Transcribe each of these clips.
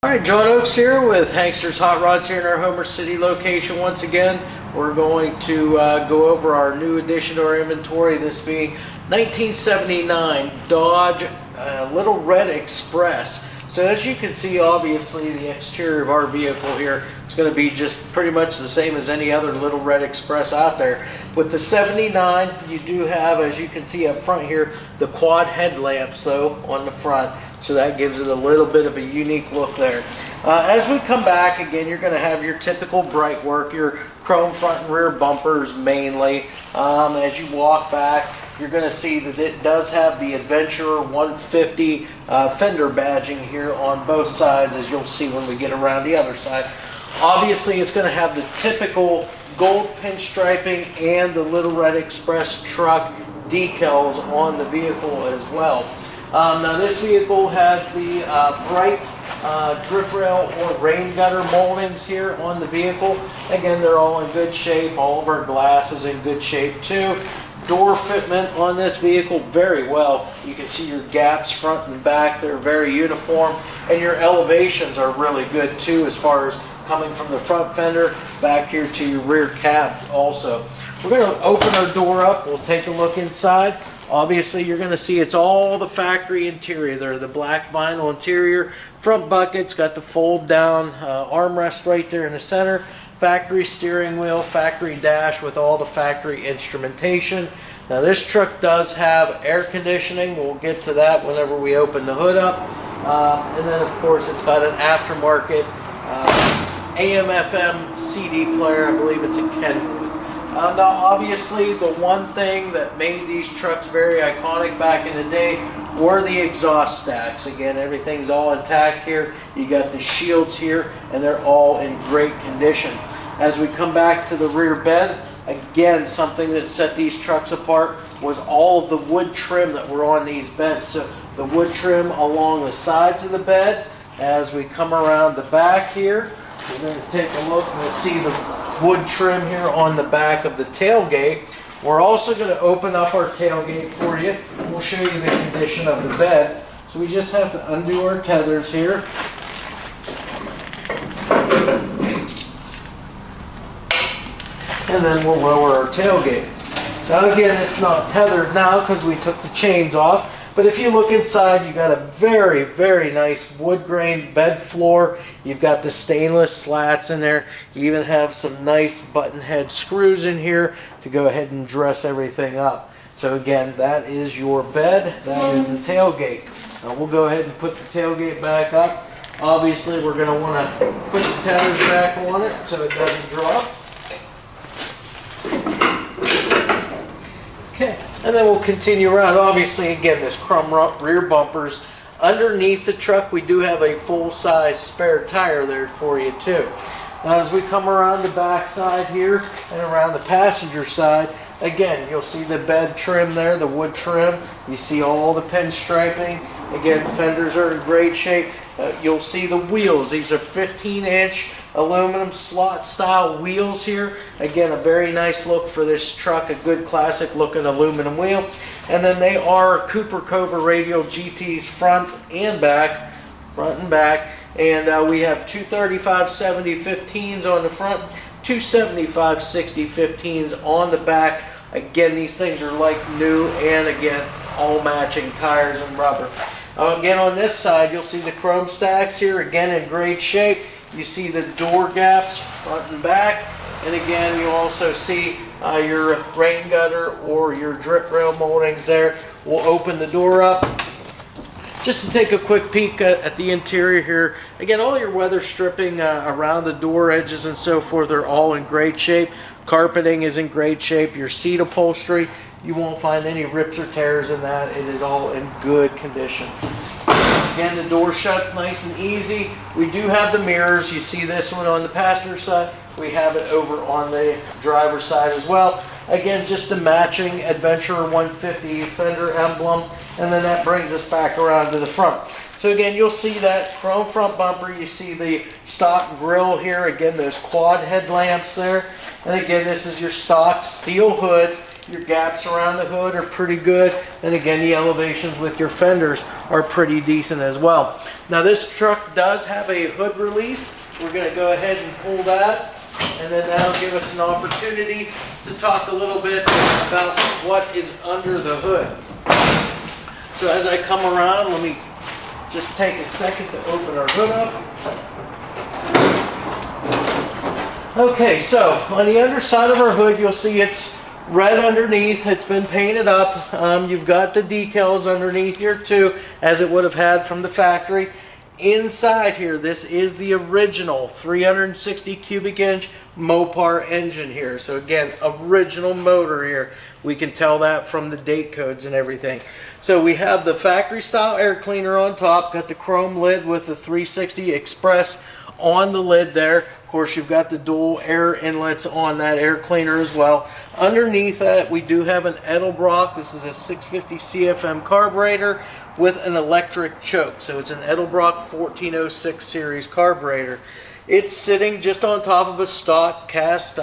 Alright, John Oakes here with HANKSTERS Hot Rods here in our Homer City location once again. We're going to go over our new addition to our inventory, this being 1979 Dodge Little Red Express. So as you can see, obviously the exterior of our vehicle here is going to be just pretty much the same as any other Little Red Express out there. With the 79, you do have, as you can see up front here, the quad headlamps though on the front. So that gives it a little bit of a unique look there. As we come back, again, you're going to have your typical bright work, your chrome front and rear bumpers mainly. As you walk back, you're going to see that it does have the Adventurer 150 fender badging here on both sides, as you'll see when we get around the other side. Obviously, it's going to have the typical gold pinstriping and the Little Red Express truck decals on the vehicle as well. Now this vehicle has the bright drip rail or rain gutter moldings here on the vehicle. Again, they're all in good shape. All of our glass is in good shape too. Door fitment on this vehicle very well. You can see your gaps front and back. They're very uniform, and your elevations are really good too, as far as coming from the front fender back here to your rear cab also. We're going to open our door up. We'll take a look inside. Obviously, you're going to see it's all the factory interior there. The black vinyl interior, front buckets, got the fold down armrest right there in the center, factory steering wheel, factory dash with all the factory instrumentation. Now this truck does have air conditioning. We'll get to that whenever we open the hood up. And then of course it's got an aftermarket AM/FM CD player. I believe it's a Kenwood. Now obviously the one thing that made these trucks very iconic back in the day were the exhaust stacks. Again, everything's all intact here. You got the shields here, and they're all in great condition. As we come back to the rear bed, again, something that set these trucks apart was all of the wood trim that were on these beds. So the wood trim along the sides of the bed. As we come around the back here, we're going to take a look and we'll see the wood trim here on the back of the tailgate. We're also going to open up our tailgate for you, and we'll show you the condition of the bed. So we just have to undo our tethers here. And then we'll lower our tailgate. Now again, it's not tethered now because we took the chains off. But if you look inside, you've got a very, very nice wood grain bed floor. You've got the stainless slats in there. You even have some nice button head screws in here to go ahead and dress everything up. So again, that is your bed. That is the tailgate. Now we'll go ahead and put the tailgate back up. Obviously, we're going to want to put the tethers back on it so it doesn't drop. Okay. And then we'll continue around. Obviously, again, this chrome rear bumpers. Underneath the truck, we do have a full-size spare tire there for you, too. Now, as we come around the back side here and around the passenger side, again, you'll see the bed trim there, the wood trim. You see all the pinstriping. Again, fenders are in great shape. You'll see the wheels. These are 15-inch aluminum slot style wheels here. Again, a very nice look for this truck, a good classic looking aluminum wheel. And then they are Cooper Cobra Radial GTs front and back. And we have 235/70 15s on the front, 275/60 15s on the back. Again, these things are like new, and again, all matching tires and rubber. Again, on this side, you'll see the chrome stacks here, again in great shape. You see the door gaps front and back, and again you also see your rain gutter or your drip rail moldings there. We'll open the door up just to take a quick peek at the interior here. Again, all your weather stripping around the door edges and so forth are all in great shape. Carpeting is in great shape. Your seat upholstery, you won't find any rips or tears in that. It is all in good condition. Again, the door shuts nice and easy. We do have the mirrors. You see this one on the passenger side. We have it over on the driver's side as well. Again, just the matching Adventurer 150 fender emblem. And then that brings us back around to the front. So again, you'll see that chrome front bumper. You see the stock grille here. Again, those quad headlamps there. And again, this is your stock steel hood. Your gaps around the hood are pretty good, and again, the elevations with your fenders are pretty decent as well. Now this truck does have a hood release. We're going to go ahead and pull that, and then that'll give us an opportunity to talk a little bit about what is under the hood. So as I come around, let me just take a second to open our hood up. Okay, so on the underside of our hood, you'll see it's red underneath. It's been painted up. You've got the decals underneath here too, as it would have had from the factory. Inside here, this is the original 360 cubic inch Mopar engine here. So again, original motor here. We can tell that from the date codes and everything. So we have the factory style air cleaner on top, got the chrome lid with the 360 Express on the lid there. Of course, you've got the dual air inlets on that air cleaner as well. Underneath that, we do have an Edelbrock. This is a 650 CFM carburetor with an electric choke. So it's an Edelbrock 1406 series carburetor. It's sitting just on top of a stock cast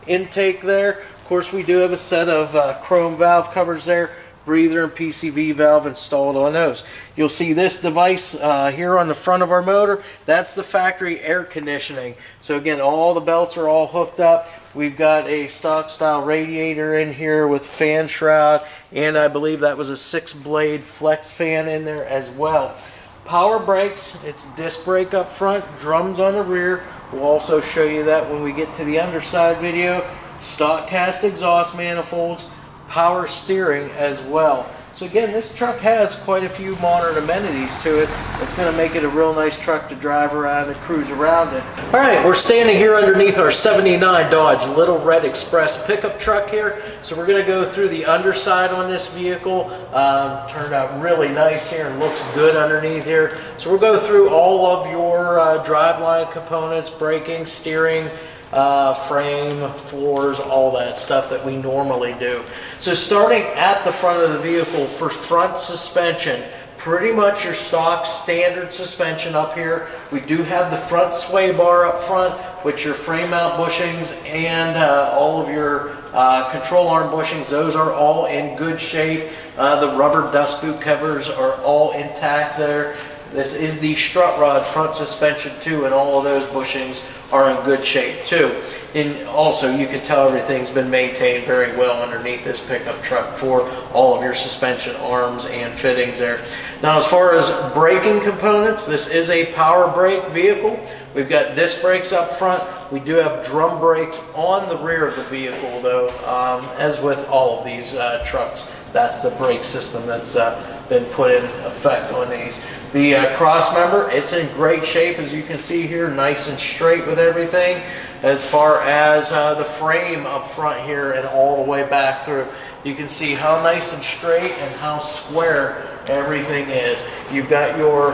intake there. Of course, we do have a set of chrome valve covers there, breather and PCV valve installed on those. You'll see this device here on the front of our motor. That's the factory air conditioning. So again, all the belts are all hooked up. We've got a stock style radiator in here with fan shroud, and I believe that was a 6-blade flex fan in there as well. Power brakes, it's disc brake up front, drums on the rear. We'll also show you that when we get to the underside video. Stock cast exhaust manifolds, power steering as well. So again, this truck has quite a few modern amenities to it. It's going to make it a real nice truck to drive around and cruise around in. All right, we're standing here underneath our 79 Dodge Little Red Express pickup truck here. So we're going to go through the underside on this vehicle. Turned out really nice here and looks good underneath here. So we'll go through all of your driveline components, braking, steering, frame, floors, all that stuff that we normally do. So starting at the front of the vehicle for front suspension, pretty much your stock standard suspension up here. We do have the front sway bar up front, which your frame mount bushings and all of your control arm bushings, those are all in good shape. The rubber dust boot covers are all intact there. This is the strut rod front suspension too, and all of those bushings are in good shape too. And also you can tell everything's been maintained very well underneath this pickup truck for all of your suspension arms and fittings there. Now as far as braking components, this is a power brake vehicle. We've got disc brakes up front. We do have drum brakes on the rear of the vehicle though, as with all of these trucks. That's the brake system that's been put in effect on these. The cross member, it's in great shape as you can see here, nice and straight with everything. As far as the frame up front here and all the way back through, you can see how nice and straight and how square everything is. You've got your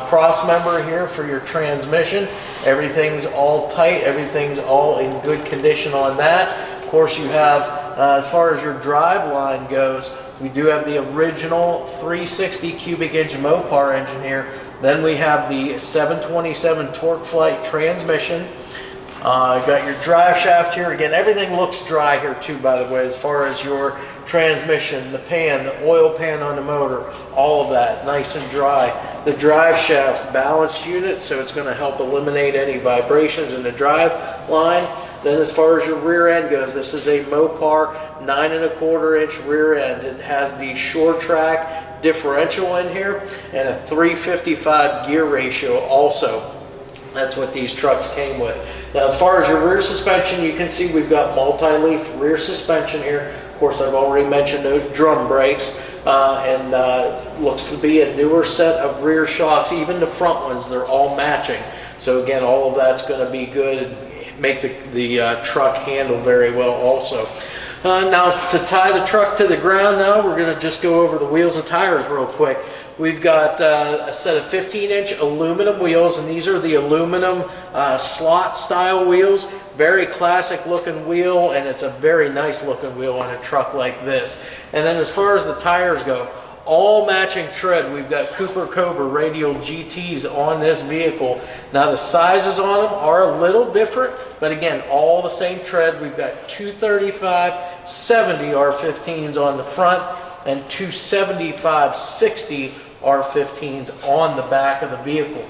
cross member here for your transmission. Everything's all tight, everything's all in good condition on that. Of course you have, as far as your drive line goes, we do have the original 360 cubic inch Mopar engine here. Then we have the 727 Torqueflite transmission. Got your drive shaft here. Again, everything looks dry here too, by the way, as far as your transmission, the pan, the oil pan on the motor, all of that nice and dry. The drive shaft balanced unit, so it's going to help eliminate any vibrations in the drive line. Then as far as your rear end goes, this is a Mopar 9¼ inch rear end. It has the short track differential in here and a 355 gear ratio also. That's what these trucks came with. Now as far as your rear suspension, you can see we've got multi-leaf rear suspension here. Of course, I've already mentioned those drum brakes, and looks to be a newer set of rear shocks. Even the front ones, they're all matching. So again, all of that's going to be good and make the truck handle very well also. Now to tie the truck to the ground now, we're going to just go over the wheels and tires real quick. We've got a set of 15-inch aluminum wheels, and these are the aluminum slot style wheels. Very classic looking wheel, and it's a very nice looking wheel on a truck like this. And then as far as the tires go, all matching tread. We've got Cooper Cobra radial GTs on this vehicle. Now the sizes on them are a little different, but again, all the same tread. We've got 235 70 R15s on the front and 275 60 R15s on the back of the vehicle.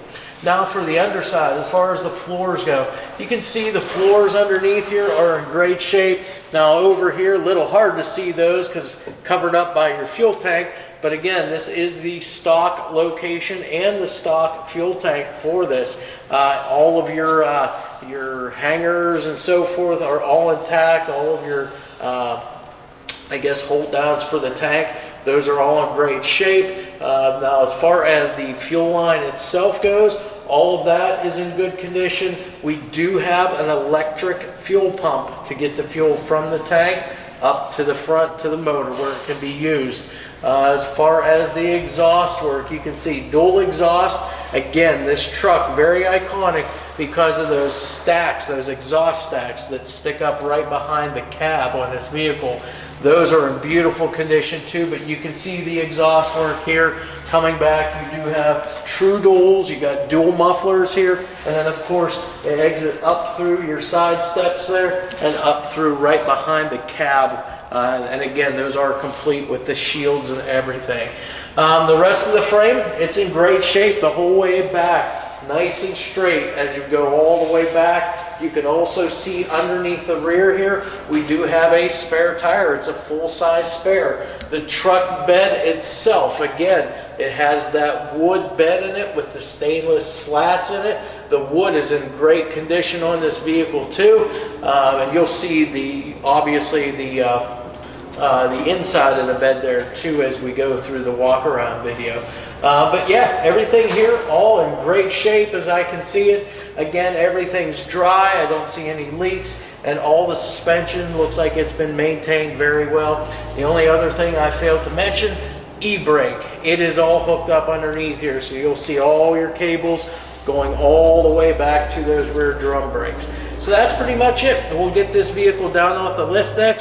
Now for the underside, as far as the floors go, you can see the floors underneath here are in great shape. Now over here, a little hard to see those because covered up by your fuel tank. But again, this is the stock location and the stock fuel tank for this. All of your hangers and so forth are all intact. All of your, I guess, hold downs for the tank, those are all in great shape. Now as far as the fuel line itself goes, all of that is in good condition. We do have an electric fuel pump to get the fuel from the tank up to the front to the motor where it can be used. As far as the exhaust work, you can see dual exhaust. Again, this truck, very iconic because of those stacks, those exhaust stacks that stick up right behind the cab on this vehicle. Those are in beautiful condition too, but you can see the exhaust work here. Coming back, you do have true duals, you got dual mufflers here, and then of course they exit up through your side steps there and up through right behind the cab. And again, those are complete with the shields and everything. The rest of the frame, it's in great shape the whole way back, nice and straight as you go all the way back. You can also see underneath the rear here, we do have a spare tire. It's a full-size spare. The truck bed itself, again, it has that wood bed in it with the stainless slats in it. The wood is in great condition on this vehicle too, and you'll see obviously the inside of the bed there too as we go through the walk-around video. But yeah, everything here all in great shape as I can see it. Again, everything's dry. I don't see any leaks, and all the suspension looks like it's been maintained very well. The only other thing I failed to mention, e-brake. It is all hooked up underneath here, so you'll see all your cables going all the way back to those rear drum brakes. So that's pretty much it. We'll get this vehicle down off the lift deck.